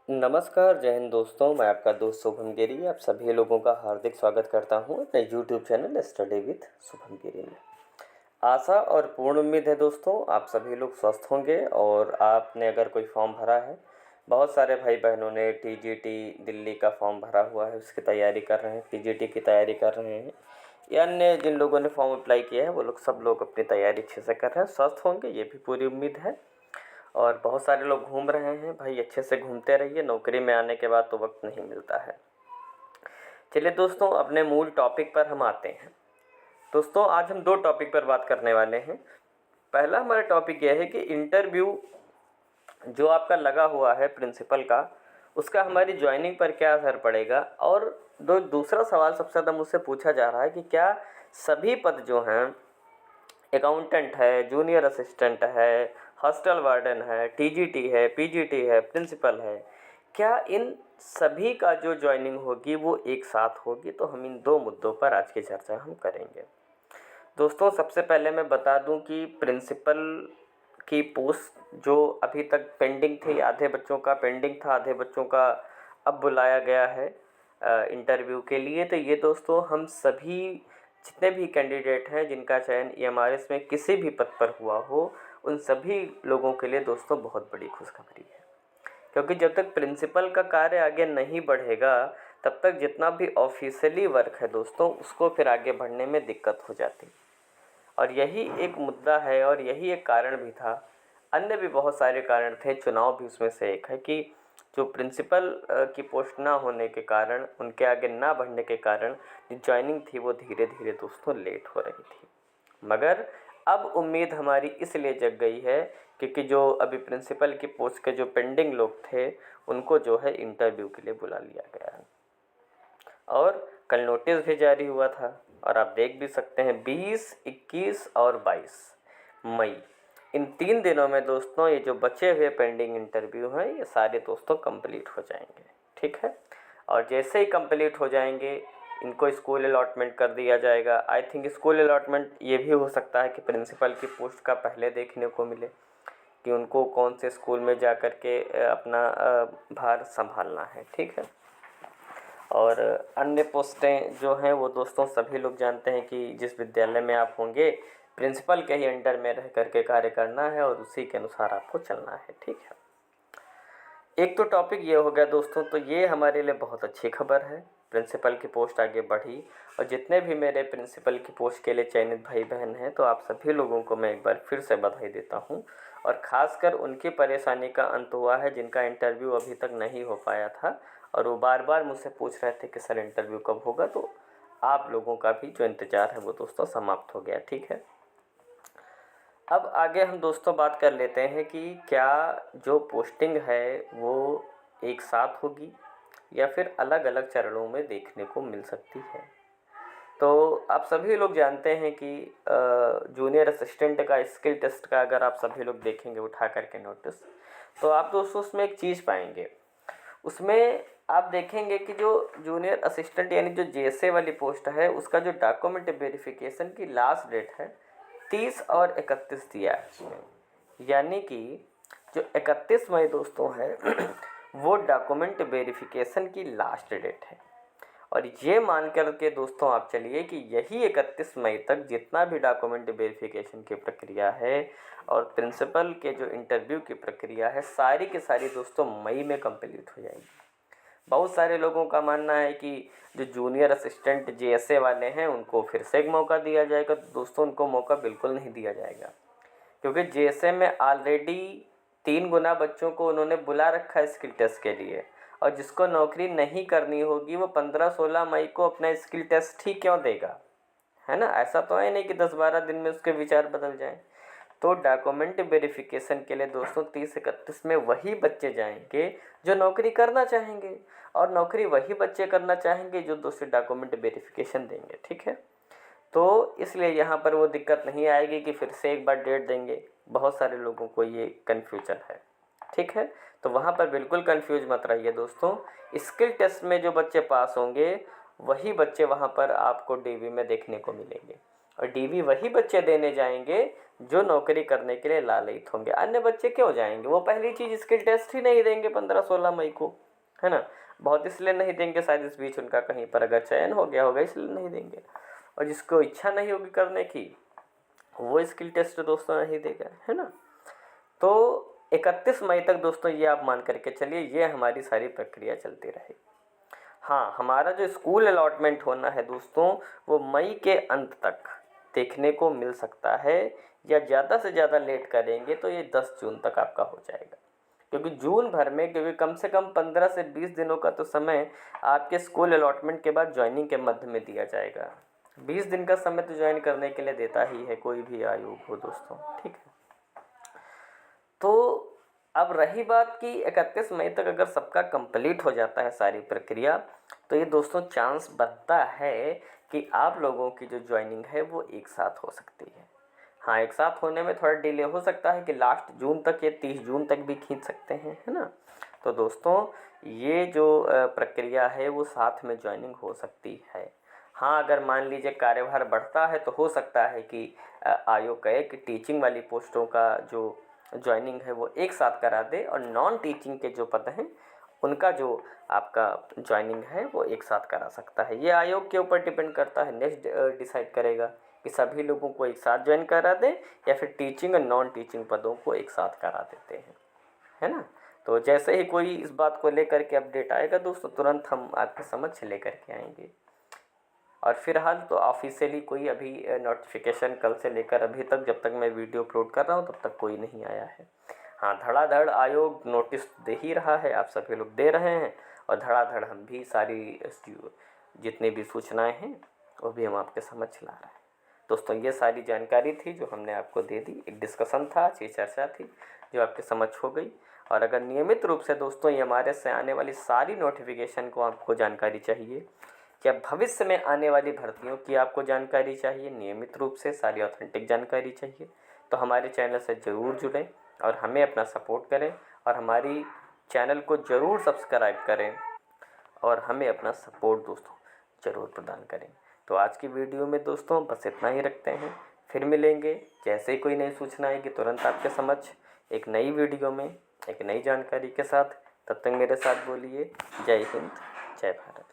नमस्कार, जय हिंद दोस्तों। मैं आपका दोस्त शुभम गिरी आप सभी लोगों का हार्दिक स्वागत करता हूं अपने YouTube channel study with Shubham Giri में। आशा और पूर्ण उम्मीद है दोस्तों आप सभी लोग स्वस्थ होंगे और आपने अगर कोई फॉर्म भरा है, बहुत सारे भाई बहनों ने टीजीटी दिल्ली का फॉर्म भरा हुआ है, उसकी तैयारी कर रहे हैं, पीजीटी की तैयारी कर रहे हैं या अन्य जिन लोगों ने फॉर्म अप्लाई किया है वो लोग सब लोग अपनी तैयारी अच्छे से कर रहे हैं, स्वस्थ होंगे ये भी पूरी उम्मीद है। और बहुत सारे लोग घूम रहे हैं भाई, अच्छे से घूमते रहिए, नौकरी में आने के बाद तो वक्त नहीं मिलता है। चलिए दोस्तों, अपने मूल टॉपिक पर हम आते हैं। दोस्तों, आज हम दो टॉपिक पर बात करने वाले हैं। पहला हमारा टॉपिक यह है कि इंटरव्यू जो आपका लगा हुआ है प्रिंसिपल का, उसका हमारी ज्वाइनिंग पर क्या असर पड़ेगा। और दूसरा सवाल सबसे ज़्यादा मुझसे पूछा जा रहा है कि क्या सभी पद जो हैं, अकाउंटेंट है, जूनियर असिस्टेंट है, हॉस्टल वार्डन है, टीजीटी है, पीजीटी है, प्रिंसिपल है, क्या इन सभी का जो ज्वाइनिंग होगी वो एक साथ होगी। तो हम इन दो मुद्दों पर आज की चर्चा हम करेंगे। दोस्तों, सबसे पहले मैं बता दूं कि प्रिंसिपल की पोस्ट जो अभी तक पेंडिंग थी, आधे बच्चों का पेंडिंग था, आधे बच्चों का अब बुलाया गया है इंटरव्यू के लिए। तो ये दोस्तों, हम सभी जितने भी कैंडिडेट हैं जिनका चयन ईएमआरएस में किसी भी पद पर हुआ हो, उन सभी लोगों के लिए दोस्तों बहुत बड़ी खुशखबरी है। क्योंकि जब तक प्रिंसिपल का कार्य आगे नहीं बढ़ेगा, तब तक जितना भी ऑफिशियली वर्क है दोस्तों, उसको फिर आगे बढ़ने में दिक्कत हो जाती। और यही एक मुद्दा है और यही एक कारण भी था। अन्य भी बहुत सारे कारण थे, चुनाव भी उसमें से एक है कि जो प्रिंसिपल की पोस्ट ना होने के कारण, उनके आगे ना बढ़ने के कारण जो ज्वाइनिंग थी वो धीरे धीरे दोस्तों लेट हो रही थी। मगर अब उम्मीद हमारी इसलिए जग गई है क्योंकि जो अभी प्रिंसिपल की पोस्ट के जो पेंडिंग लोग थे, उनको जो है इंटरव्यू के लिए बुला लिया गया है। और कल नोटिस भी जारी हुआ था और आप देख भी सकते हैं 20, 21 और 22 मई, इन 3 दिनों में दोस्तों ये जो बचे हुए पेंडिंग इंटरव्यू हैं ये सारे दोस्तों कंप्लीट हो जाएंगे। ठीक है, और जैसे ही कंप्लीट हो जाएंगे इनको स्कूल अलॉटमेंट कर दिया जाएगा। आई थिंक स्कूल अलॉटमेंट ये भी हो सकता है कि प्रिंसिपल की पोस्ट का पहले देखने को मिले कि उनको कौन से स्कूल में जा कर के अपना भार संभालना है। ठीक है, और अन्य पोस्टें जो हैं वो दोस्तों सभी लोग जानते हैं कि जिस विद्यालय में आप होंगे, प्रिंसिपल के ही अंडर में रह करके कार्य करना है और उसी के अनुसार आपको चलना है। ठीक है, एक तो टॉपिक ये हो गया दोस्तों। तो ये हमारे लिए बहुत अच्छी खबर है, प्रिंसिपल की पोस्ट आगे बढ़ी। और जितने भी मेरे प्रिंसिपल की पोस्ट के लिए चयनित भाई बहन हैं, तो आप सभी लोगों को मैं एक बार फिर से बधाई देता हूं। और ख़ासकर उनकी परेशानी का अंत हुआ है जिनका इंटरव्यू अभी तक नहीं हो पाया था और वो बार बार मुझसे पूछ रहे थे कि सर इंटरव्यू कब होगा। तो आप लोगों का भी जो इंतज़ार है वो दोस्तों समाप्त हो गया। ठीक है, अब आगे हम दोस्तों बात कर लेते हैं कि क्या जो पोस्टिंग है वो एक साथ होगी या फिर अलग अलग चरणों में देखने को मिल सकती है। तो आप सभी लोग जानते हैं कि जूनियर असिस्टेंट का स्किल टेस्ट का अगर आप सभी लोग देखेंगे उठा करके नोटिस, तो आप दोस्तों उसमें एक चीज़ पाएंगे। उसमें आप देखेंगे कि जो जूनियर असिस्टेंट यानी जो जेएसए वाली पोस्ट है, उसका जो डॉक्यूमेंट वेरिफिकेशन की लास्ट डेट है 30 और 31 दिया है उसमें। यानी कि जो 31 मई दोस्तों है वो डॉक्यूमेंट वेरिफिकेशन की लास्ट डेट है। और ये मान कर के दोस्तों आप चलिए कि यही 31 मई तक जितना भी डॉक्यूमेंट वेरिफिकेशन की प्रक्रिया है और प्रिंसिपल के जो इंटरव्यू की प्रक्रिया है, सारी की सारी दोस्तों मई में कंप्लीट हो जाएगी। बहुत सारे लोगों का मानना है कि जो जूनियर असिस्टेंट जेएसए वाले हैं उनको फिर से एक मौका दिया जाएगा। तो दोस्तों, उनको मौका बिल्कुल नहीं दिया जाएगा, क्योंकि जेएसए में ऑलरेडी 3 गुना बच्चों को उन्होंने बुला रखा है स्किल टेस्ट के लिए। और जिसको नौकरी नहीं करनी होगी वो 15-16 मई को अपना स्किल टेस्ट ही क्यों देगा, है ना। ऐसा तो है नहीं कि 10-12 दिन में उसके विचार बदल जाएं। तो डॉक्यूमेंट वेरिफिकेशन के लिए दोस्तों 30-31 में वही बच्चे जाएंगे जो नौकरी करना चाहेंगे, और नौकरी वही बच्चे करना चाहेंगे जो दूसरे डॉक्यूमेंट वेरिफिकेशन देंगे। ठीक है, तो इसलिए यहाँ पर वो दिक्कत नहीं आएगी कि फिर से एक बार डेट देंगे। बहुत सारे लोगों को ये कन्फ्यूजन है। ठीक है, तो वहाँ पर बिल्कुल कंफ्यूज मत रहिए दोस्तों। स्किल टेस्ट में जो बच्चे पास होंगे वही बच्चे वहाँ पर आपको डीवी में देखने को मिलेंगे, और डीवी वही बच्चे देने जाएंगे जो नौकरी करने के लिए लालयित होंगे। अन्य बच्चे क्यों जाएंगे? वो पहली चीज़ स्किल टेस्ट ही नहीं देंगे 15-16 मई को, है ना। बहुत इसलिए नहीं देंगे, शायद इस बीच उनका कहीं पर अगर चयन हो गया होगा इसलिए नहीं देंगे। और जिसको इच्छा नहीं होगी करने की वो स्किल टेस्ट दोस्तों नहीं देगा, है ना। तो 31 मई तक दोस्तों ये आप मान करके चलिए, ये हमारी सारी प्रक्रिया चलती रहेगी। हाँ, हमारा जो स्कूल अलॉटमेंट होना है दोस्तों, वो मई के अंत तक देखने को मिल सकता है, या ज़्यादा से ज़्यादा लेट करेंगे तो ये 10 जून तक आपका हो जाएगा। क्योंकि जून भर में, क्योंकि कम से कम 15 से 20 दिनों का तो समय आपके स्कूल अलॉटमेंट के बाद ज्वाइनिंग के मध्य में दिया जाएगा। 20 दिन का समय तो ज्वाइन करने के लिए देता ही है कोई भी आयोग हो दोस्तों, ठीक है। तो अब रही बात कि 31 मई तक अगर सबका कंप्लीट हो जाता है सारी प्रक्रिया, तो ये दोस्तों चांस बनता है कि आप लोगों की जो ज्वाइनिंग है वो एक साथ हो सकती है। हाँ, एक साथ होने में थोड़ा डिले हो सकता है कि लास्ट जून तक या 30 जून तक भी खींच सकते हैं, है ना। तो दोस्तों ये जो प्रक्रिया है वो साथ में ज्वाइनिंग हो सकती है। हाँ, अगर मान लीजिए कार्यभार बढ़ता है तो हो सकता है कि आयोग कहे कि टीचिंग वाली पोस्टों का जो ज्वाइनिंग है वो एक साथ करा दे, और नॉन टीचिंग के जो पद हैं उनका जो आपका ज्वाइनिंग है वो एक साथ करा सकता है। ये आयोग के ऊपर डिपेंड करता है, नेक्स्ट डिसाइड करेगा कि सभी लोगों को एक साथ ज्वाइन करा दें या फिर टीचिंग और नॉन टीचिंग पदों को एक साथ करा देते हैं, है ना। तो जैसे ही कोई इस बात को लेकर के अपडेट आएगा दोस्तों, तुरंत हम आपके समक्ष लेकर के आएंगे। और फिलहाल तो ऑफिशियली कोई अभी नोटिफिकेशन कल से लेकर अभी तक, जब तक मैं वीडियो अपलोड कर रहा हूँ तब तक कोई नहीं आया है। हाँ, धड़ाधड़ आयोग नोटिस दे ही रहा है, आप सभी लोग दे रहे हैं, और धड़ाधड़ हम भी सारी जितनी भी सूचनाएं हैं वो भी हम आपके समक्ष ला रहे हैं। दोस्तों ये सारी जानकारी थी जो हमने आपको दे दी, एक डिस्कशन था, अच्छी चर्चा थी जो आपके समक्ष हो गई। और अगर नियमित रूप से दोस्तों ये हमारे से आने वाली सारी नोटिफिकेशन को आपको जानकारी चाहिए, या भविष्य में आने वाली भर्तियों की आपको जानकारी चाहिए, नियमित रूप से सारी ऑथेंटिक जानकारी चाहिए, तो हमारे चैनल से ज़रूर जुड़ें और हमें अपना सपोर्ट करें, और हमारी चैनल को ज़रूर सब्सक्राइब करें और हमें अपना सपोर्ट दोस्तों ज़रूर प्रदान करें। तो आज की वीडियो में दोस्तों बस इतना ही रखते हैं, फिर मिलेंगे जैसे ही कोई नई सूचना आएगी तुरंत आपके समक्ष एक नई वीडियो में एक नई जानकारी के साथ। तब तक मेरे साथ बोलिए जय हिंद, जय भारत।